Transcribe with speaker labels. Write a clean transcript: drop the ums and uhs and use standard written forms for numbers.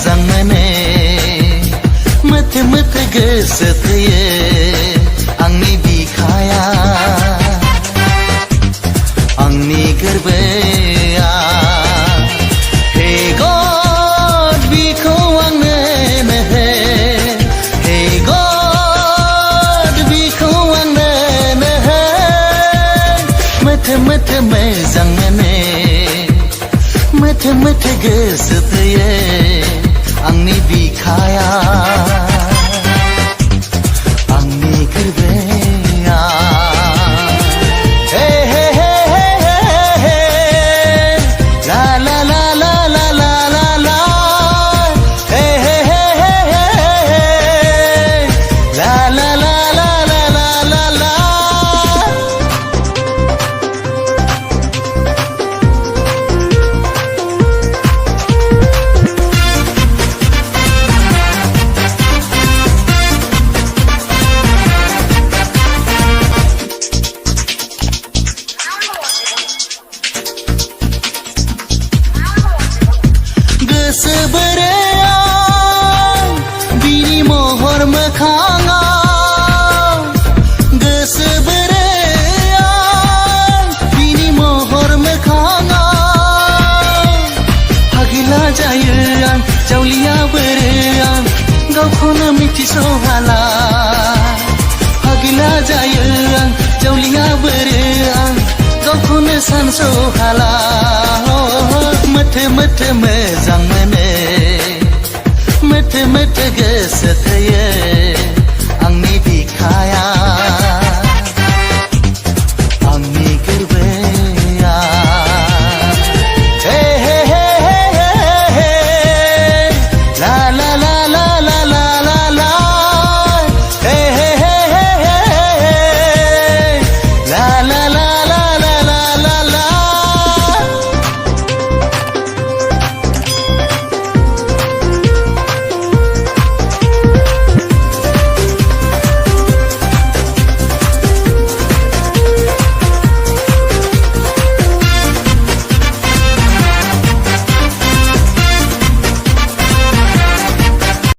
Speaker 1: मोजां मोनो मोथो मोथो गोसो थोयो आंनि बिखाया आंनि गोरबोआ हे गड बिखौ आंनो हो हे गड बिखौ आंनो हो मोथो मोथो मोजां मोनो मोथो मोथो गोसो थोयो आंनि बिखाया आंनि गोरबोआ हे हे हे हे हे ला ला ला ला ला ला ला ला हे हे हे हे हे ला ला ला ला ला ला ला गोसो बोरायाव बिनि महर मोखाङाव गोसो बोरायाव बिनि महर मोखाङाव फागिला जायो आं जावलिया बोरो आं गावखौनो मिथिस'हाला फागिला जायो आं जावलिया बोरो आं गावखौनो सानस'हाला मोथो मोथो मोजां मोनो मोथो मोथो गोसो